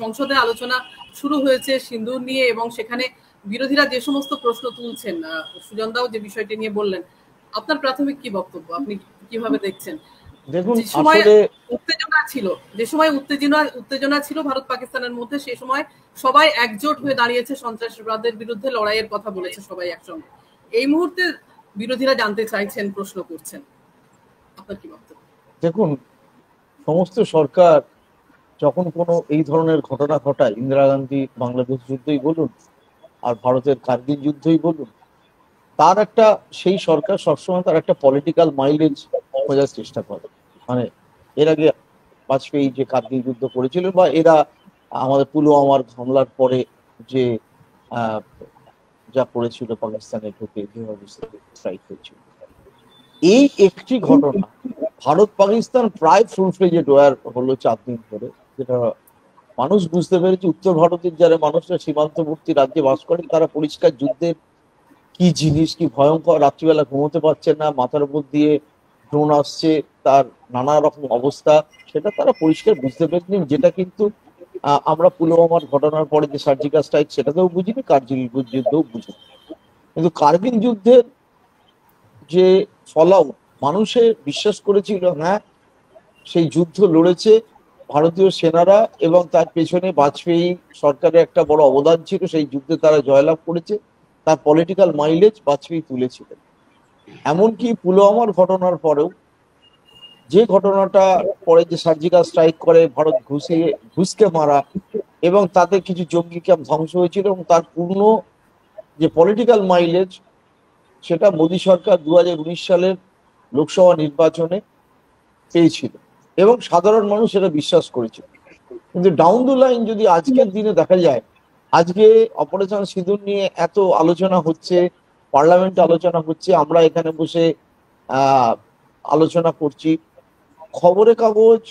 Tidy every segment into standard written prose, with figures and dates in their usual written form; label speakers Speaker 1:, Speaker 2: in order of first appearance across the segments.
Speaker 1: সংসদে আলোচনা শুরু হয়েছে সিন্দুর নিয়ে, এবং সেখানে বিরোধীরা যে সমস্ত প্রশ্ন তুলছেন, সুজনদাও যে বিষয়টি নিয়ে বললেন, আপনার প্রাথমিক কি বক্তব্য, আপনি কিভাবে দেখছেন?
Speaker 2: দেখুন,
Speaker 1: যে সময় উত্তেজনা ছিল ভারত পাকিস্তানের মধ্যে, সেই সময় সবাই একজোট হয়ে দাঁড়িয়েছে, সন্ত্রাসবাদের বিরুদ্ধে লড়াইয়ের কথা বলেছে সবাই একসঙ্গে। এই মুহূর্তে বিরোধীরা জানতে চাইছেন, প্রশ্ন করছেন, আপনার কি বক্তব্য?
Speaker 2: দেখুন, সমস্ত সরকার যখন কোনো এই ধরনের ঘটনা ঘটায়, ইন্দিরা গান্ধী বাংলাদেশ যুদ্ধই বলুন আর ভারতের কার্গিল যুদ্ধই বলুন, তার একটা সেই সরকার সবসময় তার একটা পলিটিক্যাল মাইলেজ খোঁজার চেষ্টা করে। মানে এর আগে বাজপেয়ী যে কার্গিল যুদ্ধ করেছিল, বা এরা আমাদের পুলওয়ামার হামলার পরে যে যা করেছিল পাকিস্তানে ঢুকে, যেভাবে স্ট্রাইক হয়েছিল, এই একটি ঘটনা ভারত পাকিস্তান প্রায় ফুল ফ্লেজেড ওয়ার হলো 4 দিন ধরে, যেটা মানুষ বুঝতে পেরেছে। উত্তর ভারতের যারা মানুষরা সীমান্তবর্তী রাজ্যে বাস করেন, তারা পরিষ্কার যুদ্ধের কি জিনিস, কি ভয়ঙ্কর, রাত্রিবেলা ঘুমোতে পারছেন না, মাথার উপর দিয়ে ড্রোন আসছে, তার নানা রকম অবস্থা, সেটা তারা পরিষ্কার বুঝতে পেরেছেন। যেটা কিন্তু আমরা পুলওয়ামার ঘটনার পরে যে সার্জিক্যাল স্ট্রাইক, সেটাতেও বুঝিনি, কার্গিল যুদ্ধেও বুঝিনি। কিন্তু কার্গিল যুদ্ধের যে ফলাও, মানুষে বিশ্বাস করেছিল হ্যাঁ সেই যুদ্ধ লড়েছে ভারতীয় সেনারা, এবং তার পেছনে বাজপেয়ী সরকারের একটা বড় অবদান ছিল, সেই যুদ্ধে তারা জয়লাভ করেছে, তার পলিটিক্যাল মাইলেজ বাজপেয়ী তুলেছিলেন। এমনকি পুলওয়ামার ঘটনার পরেও, যে ঘটনাটা পরে যে সার্জিক্যাল স্ট্রাইক করে ভারত ঘুষকে মারা, এবং তাতে কিছু জঙ্গি ক্যাম্প ধ্বংস হয়েছিল, এবং তার পূর্ণ যে পলিটিক্যাল মাইলেজ, সেটা মোদী সরকার 2019 সালের লোকসভা নির্বাচনে পেয়েছিল, এবং সাধারণ মানুষ সেটা বিশ্বাস করেছিল। কিন্তু ডাউন দ্য লাইন যদি আজকের দিনে দেখা যায়, আজকে অপারেশন সিঁদুর নিয়ে এত আলোচনা হচ্ছে, পার্লামেন্টে আলোচনা হচ্ছে, আমরা এখানে বসে আলোচনা করছি, খবরের কাগজ,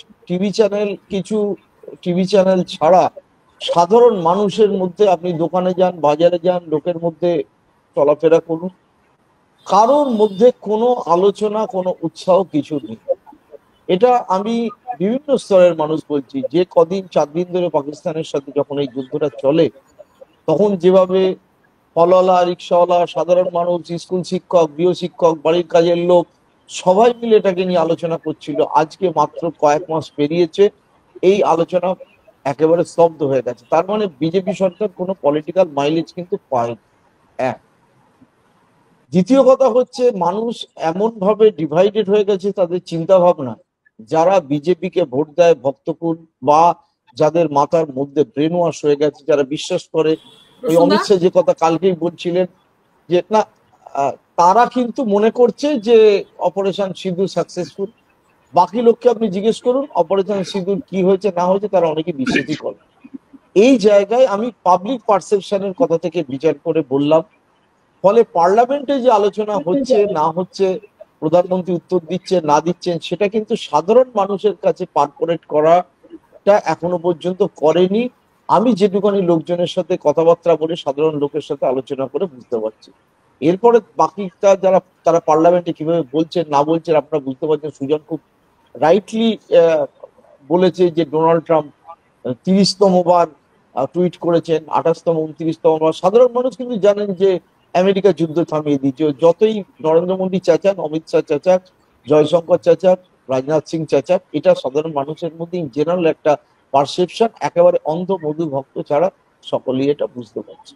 Speaker 2: কিছু টিভি চ্যানেল ছাড়া সাধারণ মানুষের মধ্যে, আপনি দোকানে যান, বাজারে যান, লোকের মধ্যে চলাফেরা করুন, কারোর মধ্যে কোনো আলোচনা, কোনো উৎসাহ কিছু নেই। এটা আমি বিভিন্ন স্তরের মানুষ বলছি, যে কদিন 4 দিন ধরে পাকিস্তানের সাথে যখন এই যুদ্ধটা চলে, তখন যেভাবে ফলওয়ালা, রিক্সাওয়ালা, সাধারণ মানুষ, স্কুল শিক্ষক, গৃহ শিক্ষক, বাড়ির কাজের লোক, সবাই মিলে এটাকে নিয়ে আলোচনা করছিল, আজকে মাত্র কয়েক মাস পেরিয়েছে, এই আলোচনা একেবারে স্তব্ধ হয়ে গেছে। তার মানে বিজেপি সরকার কোনো পলিটিক্যাল মাইলেজ কিন্তু পায়নি। এক, দ্বিতীয় কথা হচ্ছে, মানুষ এমন ভাবে ডিভাইডেড হয়ে গেছে তাদের চিন্তা ভাবনা, যারা বিজেপিকে ভোট দেয় ভক্তকুল, বা যাদের মাথার মধ্যে ব্রেন ওয়াশ হয়ে গেছে, যারা বিশ্বাস করে, ওই অমিত শাহ যে কথা কালকেই বলছিলেন, যে না তারা কিন্তু মনে করছে যে অপারেশন সিঁদুর সাকসেসফুল। বাকি লোককে আপনি জিজ্ঞেস করুন অপারেশন সিঁদুর কি হয়েছে না হয়েছে, তারা অনেকে বিশ্বাসই করে। এই জায়গায় আমি পাবলিক পারসেপশনের কথা থেকে বিচার করে বললাম। ফলে পার্লামেন্টে যে আলোচনা হচ্ছে না হচ্ছে, প্রধানমন্ত্রী উত্তর দিচ্ছেন না দিচ্ছেন, সেটা কিন্তু সাধারণ মানুষের কাছে পারকোরেট করাটা এখনো পর্যন্ত করেনি। আমি যেটুখানি লোকজনের সাথে কথাবার্তা বলে, সাধারণ লোকের সাথে আলোচনা করে বুঝতে পারছি। এরপরে বাকিটা যারা, তারা পার্লামেন্টে কিভাবে বলছেন না বলছেন, আপনারা বুঝতে পারছেন। সুজন খুব রাইটলি বলেছে যে ডোনাল্ড ট্রাম্প 30তম বার টুইট করেছেন, 28তম 29তম বার। সাধারণ মানুষ কিন্তু জানেন যে আমেরিকা যুদ্ধ থামিয়ে দিয়েছে। যতই নরেন্দ্র মোদী চেঁচান, অমিত শাহ চেঁচান, জয়শঙ্কর চেঁচান, রাজনাথ সিং চেঁচান, এটা সাধারণ মানুষের মধ্যে ইন জেনারেল একটা পারসেপশন, একেবারে অন্ধ মধু ভক্ত ছাড়া সকলেই এটা বুঝতে পারছে।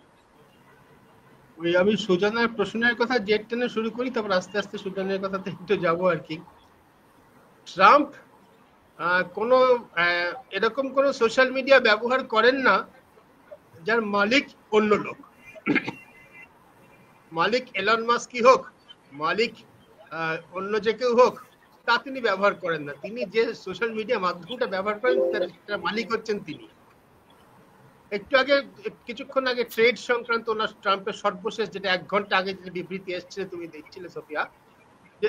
Speaker 3: আমি সুজনের প্রশ্নের কথা জেট টেনে শুরু করি, তারপর আস্তে আস্তে সুজনের কথাতে একটু যাবো আর কি। ট্রাম্প কোনো এরকম কোনো সোশ্যাল মিডিয়া ব্যবহার করেন না যার মালিক অন্য লোক। মালিক এলন মাস্কই হোক, মালিক অন্য যে কেউ হোক, তা তিনি ব্যবহার করেন না। তিনি যে সোশ্যাল মিডিয়া মাধ্যমটা ব্যবহার করেন তার মালিক হচ্ছেন তিনি। একটু আগে, কিছুক্ষণ আগে ট্রেড সংক্রান্ত ওনার ট্রাম্পের সর্বশেষ যেটা 1 ঘন্টা আগে যে বিবৃতি এসেছিল, তুমি দেখছিলে সোফিয়া, যে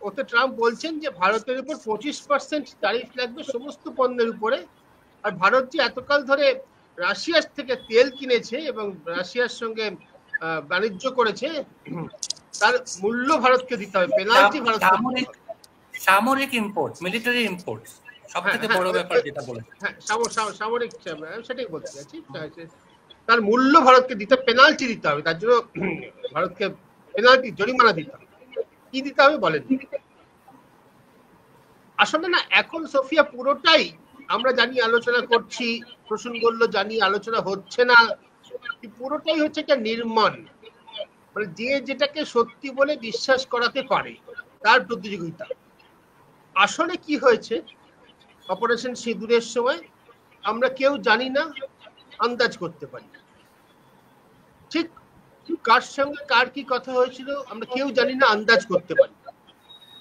Speaker 3: ওতে ট্রাম্প বলছেন যে ভারতের উপর 25% ট্যারিফ লাগবে সমস্ত পণ্যের উপরে। আর ভারত যে এতকাল ধরে রাশিয়ার থেকে তেল কিনেছে এবং রাশিয়ার সঙ্গে বাণিজ্য করেছে, তার মূল্য ভারতকে দিতে হবে, পেনাল্টি ভারত।
Speaker 4: সামরিক ইম্পোর্ট, মিলিটারি ইম্পোর্টস, সবথেকে বড় ব্যাপার যেটা বলেছেন,
Speaker 3: সামরিক, সেটাই বলতে চাইছি, তার মূল্য ভারতকে দিতে, পেনাল্টি দিতে হবে, তার জন্য ভারতকে পেনাল্টি, জরিমানা দিতে হবে। কি দিতে হবে বলেন? আসলে না, এখন সোফিয়া পুরোটাই আমরা জানি আলোচনা করছি, প্রসূন বলল জানি আলোচনা হচ্ছে না, পুরোটাই হচ্ছে একটা নির্মাণ, মানে যে যেটাকে সত্যি বলে বিশ্বাস করাতে পারে তার প্রতিযোগিতা। আসলে কি হয়েছে অপারেশন সিঁদুরের সময় আমরা কেউ জানি না, আন্দাজ করতে পারি। ঠিক কার সঙ্গে কার কি কথা হয়েছিল আমরা কেউ জানি না, আন্দাজ করতে পারি।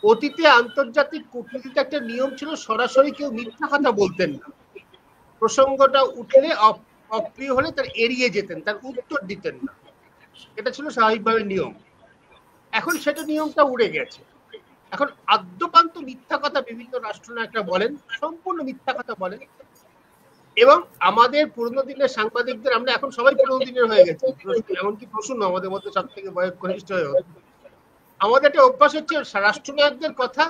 Speaker 3: অতীতে আন্তর্জাতিক কূটনীতিতে একটা নিয়ম ছিল, সরাসরি কেউ মিথ্যা কথা বলতেন না, প্রসঙ্গটা উঠলে অপ্রিয় হলে তার এড়িয়ে যেতেন, তার উত্তর দিতেন না, এটা ছিল স্বাভাবিকভাবে নিয়ম। এখন সেটা নিয়মটা উড়ে গেছে। এখন আদ্যপান্ত মিথ্যা কথা বিভিন্ন রাষ্ট্রনায়করা বলেন, সম্পূর্ণ মিথ্যা কথা বলেন। এবং আমাদের পুরোনো দিনের সাংবাদিকদের, আমরা এখন সবাই পুরোনো দিনের হয়ে গেছি, এমনকি প্রসূন আমাদের মধ্যে সব থেকে বয়োজ্যেষ্ঠ হয়ে গেছে। আমাদের একটা অভ্যাস হচ্ছে রাষ্ট্রনায়কদের কথা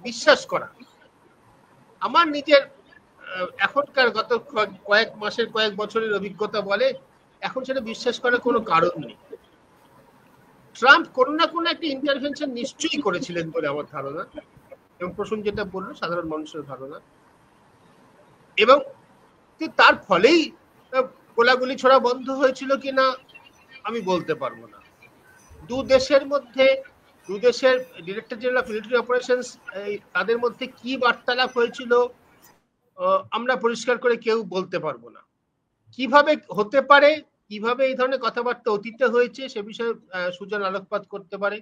Speaker 3: বিশ্বাস করা। আমার নিজের এখনকার গত কয়েক মাসের, কয়েক বছরের অভিজ্ঞতা বলে এখন সেটা বিশ্বাস করার কোনো কারণ নেই। ট্রাম্প কোনো না কোনো একটা ইন্টারভেনশন নিশ্চয়ই করেছিলেন বলে আমার ধারণা, এবং প্রসূন যেটা বললো সাধারণ মানুষের ধারণা, এবং তার ফলেই গোলাগুলি ছোড়া বন্ধ হয়েছিল কিনা আমি বলতে পারবো না। দু দেশের মধ্যে, দু দেশের director general of military operations, তাদের মধ্যে কি বার্তালাপ হয়েছিল আমরা পরিষ্কার করে কেউ বলতে পারবো না। কিভাবে হতে পারে, কিভাবে এই ধরনের কথাবার্তা অতীতে হয়েছে সে বিষয়ে সুজন আলোকপাত করতে পারে।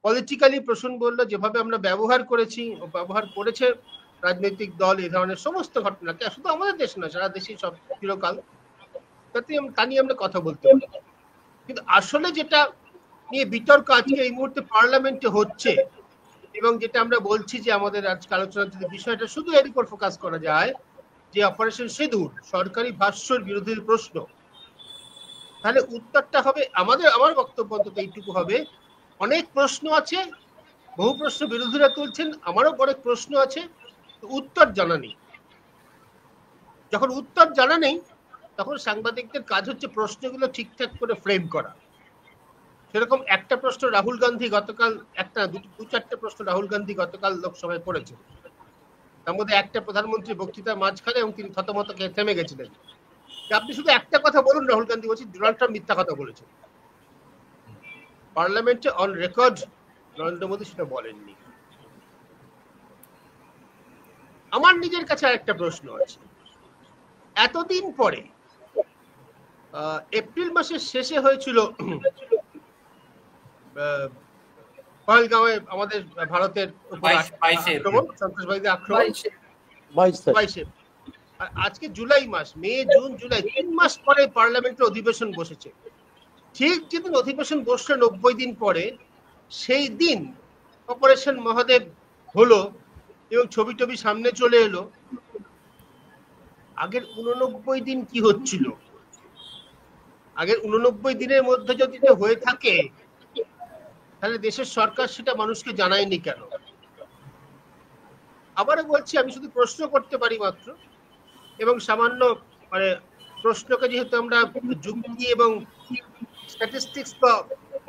Speaker 3: পলিটিক্যালি প্রসূন বলল যেভাবে আমরা ব্যবহার করেছি, ব্যবহার করেছে রাজনৈতিক দল এই ধরনের সমস্ত ঘটনাকে, শুধু আমাদের দেশ না সারা দেশে সব চিরকাল, তা নিয়ে আমরা কথা বলতে পারি। কিন্তু আসলে যেটা নিয়ে বিতর্ক আজকে এই মুহূর্তে পার্লামেন্টে হচ্ছে, এবং যেটা আমরা বলছি যে আমাদের আজকে আলোচনার যদি বিষয়টা শুধু এর উপর ফোকাস করা যায় যে অপারেশন সিঁদুর সরকারি ভাষ্যের বিরোধী প্রশ্ন, তাহলে উত্তরটা হবে আমার বক্তব্য অন্তত এইটুকু হবে, অনেক প্রশ্ন আছে, বহু প্রশ্ন বিরোধীরা তুলছেন, আমারও অনেক প্রশ্ন আছে, উত্তর জানা নেই। যখন উত্তর জানা নেই তখন সাংবাদিকদের কাজ হচ্ছে প্রশ্নগুলো ঠিকঠাক করে ফ্রেম করা। সেরকম একটা প্রশ্ন রাহুল গান্ধী গতকাল, দু চারটে প্রশ্ন রাহুল গান্ধী গতকাল লোকসভায় করেছেন, তার মধ্যে একটা প্রধানমন্ত্রী বক্তৃতার মাঝখানে, এবং তিনি থতমত থেমে গেছিলেন। আপনি শুধু একটা কথা বলুন, রাহুল গান্ধী বলছি ডোনাল্ড ট্রাম্প মিথ্যা কথা বলেছেন। পার্লামেন্টে অন রেকর্ড নরেন্দ্র মোদী সেটা বলেননি। আমার নিজের কাছে আরেকটা প্রশ্ন আছে, এতদিন পরে এপ্রিল মাসের শেষে হয়েছিল পহেলগাঁওয়ে আমাদের ভারতের আক্রমণ, সন্ত্রাসবাদীদের আক্রমণ 22 আজকে জুলাই মাস, মে জুন জুলাই 3 মাস পরে পার্লামেন্টের অধিবেশন বসেছে। ঠিক যেদিন অধিবেশন বসলো 90 দিন পরে, সেই দিন অপারেশন মহাদেব হলো এবং ছবি টবি সামনে চলে এলো। আগের 89 দিন কি হচ্ছিল, আগের 89 দিনের মধ্যে যদি হয়ে থাকে তাহলে দেশের সরকার সেটা মানুষকে জানায়নি কেন? আবারও বলছি, আমি শুধু প্রশ্ন করতে পারি মাত্র, এবং সামান্য মানে প্রশ্নকে যেহেতু আমরা যুক্তি এবং স্ট্যাটিস্টিক্স বা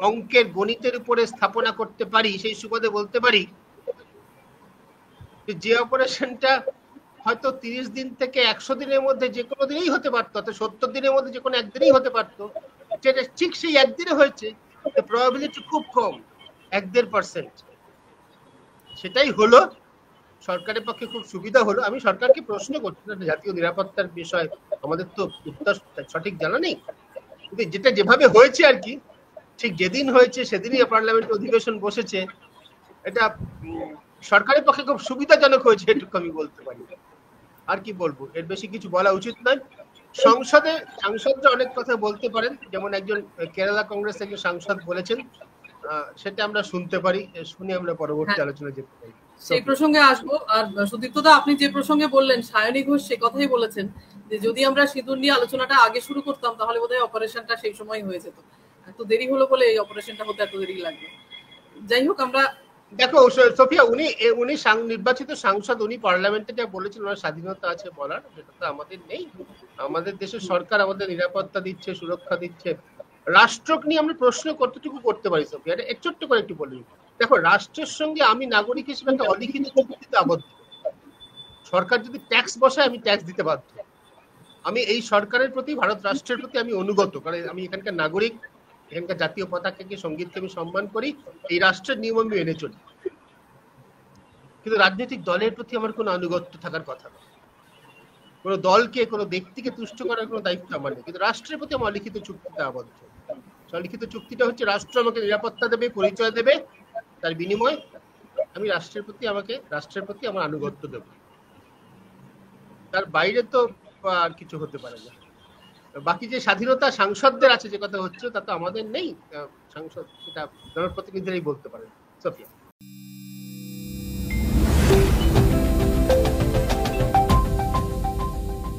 Speaker 3: অঙ্কের গণিতের উপরে স্থাপনা করতে পারি, সেই সুবাদে বলতে পারি যে অপারেশনটা হয়তো 30 দিন থেকে 100 দিনের মধ্যে যে কোনো দিনেই হতে পারতো, 70 দিনের মধ্যে যে কোনো একদিনেই হতে পারতো, সেটা ঠিক সেই একদিনে হয়েছে, প্রবাবিলিটি খুব কম, 1-1.5%। সেটাই হলো, সরকারের পক্ষে খুব সুবিধা হলো। আমি সরকারকে প্রশ্ন করছি না, জাতীয় নিরাপত্তার বিষয় আমাদের তো উত্তর সঠিক জানা নেই, কিন্তু যেটা যেভাবে হয়েছে আর কি, ঠিক যেদিন হয়েছে সেদিনই পার্লামেন্ট অধিবেশন বসেছে, এটা সরকারের পক্ষে খুব সুবিধাজনক হয়েছে, এটুকু আমি বলতে পারি। আর কি বলবো, এর বেশি কিছু বলা উচিত নয়। সাংসদরা অনেক কথা বলতে পারেন, যেমন একজন কেরালা কংগ্রেস একজন সাংসদ বলেছেন, সেটা আমরা শুনতে পারি, শুনে আমরা পরবর্তী আলোচনা যেতে পারি।
Speaker 1: সেই প্রসঙ্গে আসবো। আর সুদীপ্তদা, আপনি যে প্রসঙ্গে বললেন, সায়নী ঘোষ সে কথাই বলেছেন যে যদি আমরা সিঁদুর নিয়ে আলোচনাটা আগে শুরু করতাম তাহলে বোধহয় অপারেশনটা সেই সময় হয়ে যেত। এত দেরি হলো বলে এই অপারেশনটা হতে এত দেরি লাগবে। যাই হোক, আমরা
Speaker 3: দেখো সোফিয়া, উনি নির্বাচিত সাংসদ, উনি পার্লামেন্টে যা বলেছেন ওনার স্বাধীনতা আছে বলার, সেটা তো আমাদের নেই। আমাদের দেশের সরকার আমাদের নিরাপত্তা দিচ্ছে, সুরক্ষা দিচ্ছে। রাষ্ট্রকে নিয়ে আমরা প্রশ্ন কতটুকু করতে পারি সোফিয়া, এটা ছোট্ট করে একটু বলি। দেখো, রাষ্ট্রের সঙ্গে আমি নাগরিক হিসেবে একটা অলিখিত চুক্তিতে আবদ্ধ। সরকার যদি ট্যাক্স বসায়, আমি ট্যাক্স দিতে বাধ্য। আমি এই সরকারের প্রতি, ভারত রাষ্ট্রের প্রতি আমি অনুগত, কারণ আমি এখানকার নাগরিক, এখানকার জাতীয় পতাকাকে, সঙ্গীতকে আমি সম্মান করি, এই রাষ্ট্রের নিয়ম আমি মেনে চলি। কিন্তু রাজনৈতিক দলের প্রতি আমার কোনো আনুগত্য থাকার কথা না। কোনো দলকে, কোনো ব্যক্তিকে তুষ্ট করার কোনো দায়িত্ব আমার নেই। কিন্তু রাষ্ট্রের প্রতি আমার অলিখিত চুক্তিতে আবদ্ধ। অলিখিত চুক্তিটা হচ্ছে রাষ্ট্র আমাকে নিরাপত্তা দেবে, পরিচয় দেবে, তার বিনিময়ে আমি রাষ্ট্রের প্রতি আমার আনুগত্য দেব। তার বাইরে তো আর কিছু হতে পারে না। বাকি যে স্বাধীনতা সাংসদদের আছে যে কথা হচ্ছে, তা তো আমাদের নেই। সাংসদ সেটা জনপ্রতিনিধিরাই বলতে পারেন। সোফিয়া।